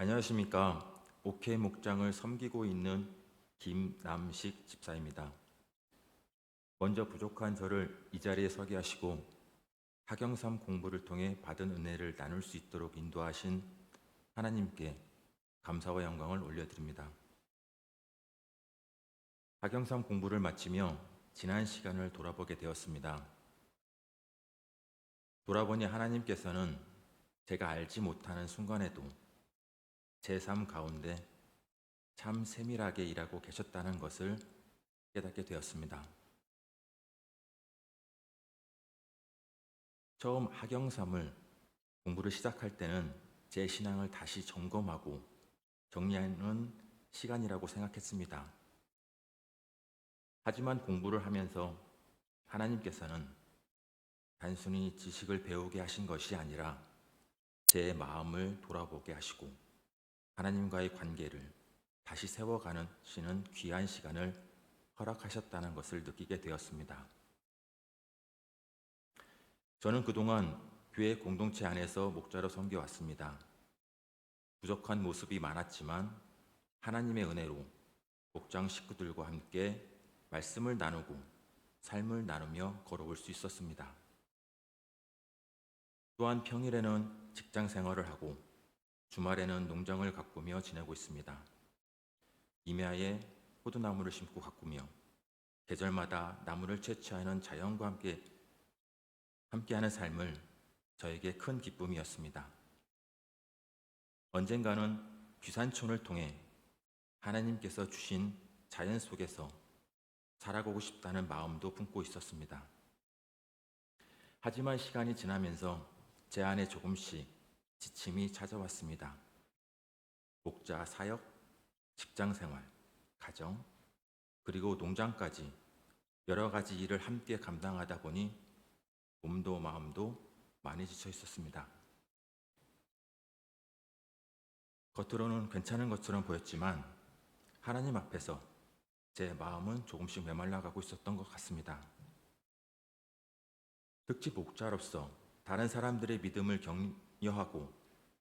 안녕하십니까. 목회 목장을 섬기고 있는 김남식 집사입니다. 먼저 부족한 저를 이 자리에 서게 하시고 하경삼 공부를 통해 받은 은혜를 나눌 수 있도록 인도하신 하나님께 감사와 영광을 올려드립니다. 하경삼 공부를 마치며 지난 시간을 돌아보게 되었습니다. 돌아보니 하나님께서는 제가 알지 못하는 순간에도 제 삶 가운데 참 세밀하게 일하고 계셨다는 것을 깨닫게 되었습니다. 처음 하경삼을 공부를 시작할 때는 제 신앙을 다시 점검하고 정리하는 시간이라고 생각했습니다. 하지만 공부를 하면서 하나님께서는 단순히 지식을 배우게 하신 것이 아니라 제 마음을 돌아보게 하시고 하나님과의 관계를 다시 세워가는 귀한 시간을 허락하셨다는 것을 느끼게 되었습니다. 저는 그동안 교회 공동체 안에서 목자로 섬겨왔습니다. 부족한 모습이 많았지만 하나님의 은혜로 목장 식구들과 함께 말씀을 나누고 삶을 나누며 걸어올 수 있었습니다. 또한 평일에는 직장 생활을 하고 주말에는 농장을 가꾸며 지내고 있습니다. 임야에 포도나무를 심고 가꾸며 계절마다 나무를 채취하는 자연과 함께하는 삶을 저에게 큰 기쁨이었습니다. 언젠가는 귀산촌을 통해 하나님께서 주신 자연 속에서 살아가고 싶다는 마음도 품고 있었습니다. 하지만 시간이 지나면서 제 안에 조금씩 지침이 찾아왔습니다. 목자 사역, 직장 생활, 가정, 그리고 농장까지 여러 가지 일을 함께 감당하다 보니 몸도 마음도 많이 지쳐 있었습니다. 겉으로는 괜찮은 것처럼 보였지만 하나님 앞에서 제 마음은 조금씩 메말라가고 있었던 것 같습니다. 특히 목자로서 다른 사람들의 믿음을 격려하고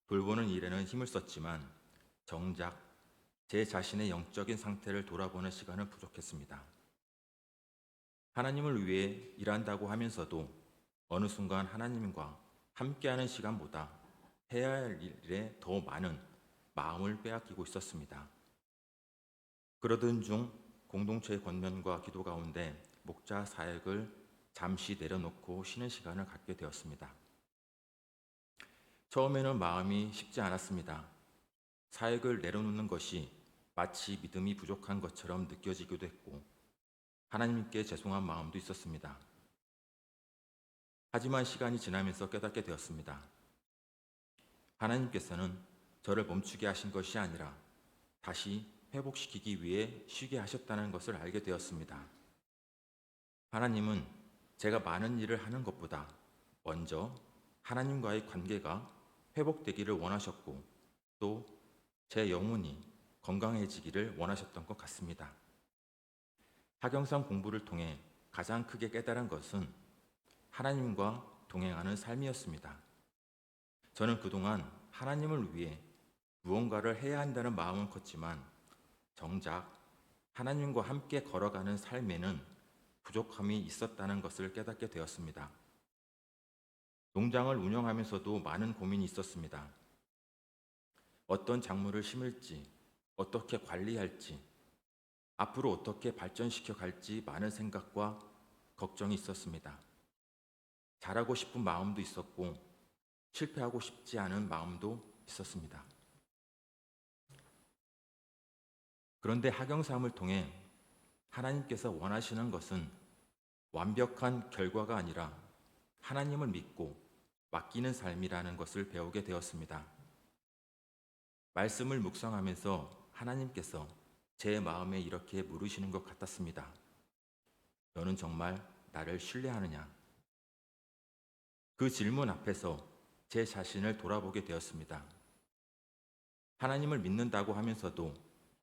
돌보는 일에는 힘을 썼지만 정작 제 자신의 영적인 상태를 돌아보는 시간은 부족했습니다. 하나님을 위해 일한다고 하면서도 어느 순간 하나님과 함께하는 시간보다 해야 할 일에 더 많은 마음을 빼앗기고 있었습니다. 그러던 중 공동체의 권면과 기도 가운데 목자 사역을 잠시 내려놓고 쉬는 시간을 갖게 되었습니다. 처음에는 마음이 쉽지 않았습니다. 사역을 내려놓는 것이 마치 믿음이 부족한 것처럼 느껴지기도 했고 하나님께 죄송한 마음도 있었습니다. 하지만 시간이 지나면서 깨닫게 되었습니다. 하나님께서는 저를 멈추게 하신 것이 아니라 다시 회복시키기 위해 쉬게 하셨다는 것을 알게 되었습니다. 하나님은 제가 많은 일을 하는 것보다 먼저 하나님과의 관계가 회복되기를 원하셨고 또 제 영혼이 건강해지기를 원하셨던 것 같습니다. 하경상 공부를 통해 가장 크게 깨달은 것은 하나님과 동행하는 삶이었습니다. 저는 그동안 하나님을 위해 무언가를 해야 한다는 마음은 컸지만 정작 하나님과 함께 걸어가는 삶에는 부족함이 있었다는 것을 깨닫게 되었습니다. 농장을 운영하면서도 많은 고민이 있었습니다. 어떤 작물을 심을지, 어떻게 관리할지, 앞으로 어떻게 발전시켜 갈지 많은 생각과 걱정이 있었습니다. 잘하고 싶은 마음도 있었고 실패하고 싶지 않은 마음도 있었습니다. 그런데 하경삼을 통해 하나님께서 원하시는 것은 완벽한 결과가 아니라 하나님을 믿고 맡기는 삶이라는 것을 배우게 되었습니다. 말씀을 묵상하면서 하나님께서 제 마음에 이렇게 물으시는 것 같았습니다. 너는 정말 나를 신뢰하느냐? 그 질문 앞에서 제 자신을 돌아보게 되었습니다. 하나님을 믿는다고 하면서도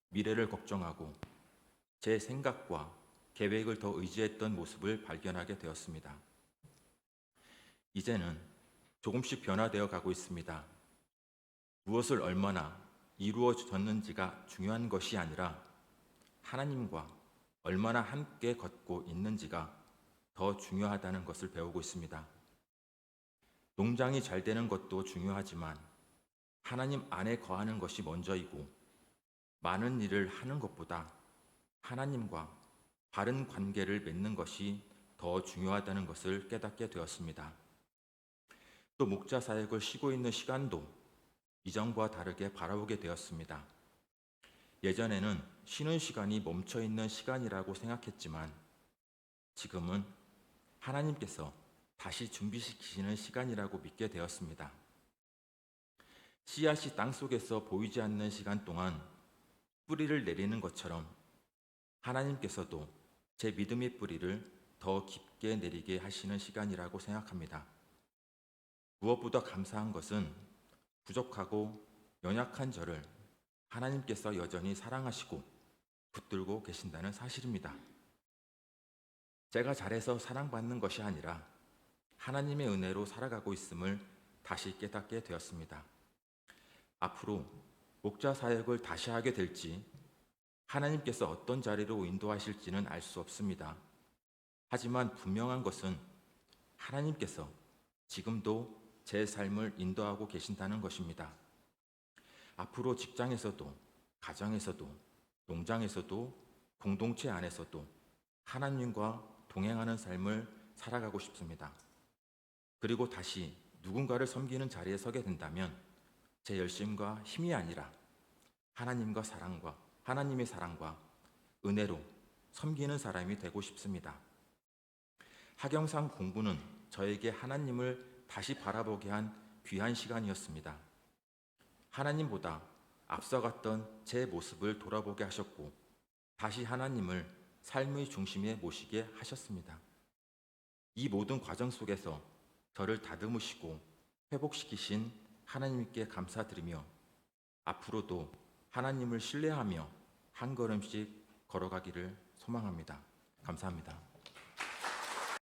미래를 걱정하고 제 생각과 계획을 더 의지했던 모습을 발견하게 되었습니다. 이제는 조금씩 변화되어 가고 있습니다. 무엇을 얼마나 이루어졌는지가 중요한 것이 아니라 하나님과 얼마나 함께 걷고 있는지가 더 중요하다는 것을 배우고 있습니다. 농장이 잘 되는 것도 중요하지만 하나님 안에 거하는 것이 먼저이고, 많은 일을 하는 것보다 하나님과 바른 관계를 맺는 것이 더 중요하다는 것을 깨닫게 되었습니다. 또 목자 사역을 쉬고 있는 시간도 이전과 다르게 바라보게 되었습니다. 예전에는 쉬는 시간이 멈춰 있는 시간이라고 생각했지만 지금은 하나님께서 다시 준비시키시는 시간이라고 믿게 되었습니다. 씨앗이 땅속에서 보이지 않는 시간 동안 뿌리를 내리는 것처럼 하나님께서도 제 믿음의 뿌리를 더 깊게 내리게 하시는 시간이라고 생각합니다. 무엇보다 감사한 것은 부족하고 연약한 저를 하나님께서 여전히 사랑하시고 붙들고 계신다는 사실입니다. 제가 잘해서 사랑받는 것이 아니라 하나님의 은혜로 살아가고 있음을 다시 깨닫게 되었습니다. 앞으로 목자 사역을 다시 하게 될지, 하나님께서 어떤 자리로 인도하실지는 알 수 없습니다. 하지만 분명한 것은 하나님께서 지금도 제 삶을 인도하고 계신다는 것입니다. 앞으로 직장에서도, 가정에서도, 농장에서도, 공동체 안에서도 하나님과 동행하는 삶을 살아가고 싶습니다. 그리고 다시 누군가를 섬기는 자리에 서게 된다면 제 열심과 힘이 아니라 하나님의 사랑과 은혜로 섬기는 사람이 되고 싶습니다. 학영상 공부는 저에게 하나님을 다시 바라보게 한 귀한 시간이었습니다. 하나님보다 앞서갔던 제 모습을 돌아보게 하셨고, 다시 하나님을 삶의 중심에 모시게 하셨습니다. 이 모든 과정 속에서 저를 다듬으시고 회복시키신 하나님께 감사드리며, 앞으로도 하나님을 신뢰하며 한 걸음씩 걸어가기를 소망합니다. 감사합니다.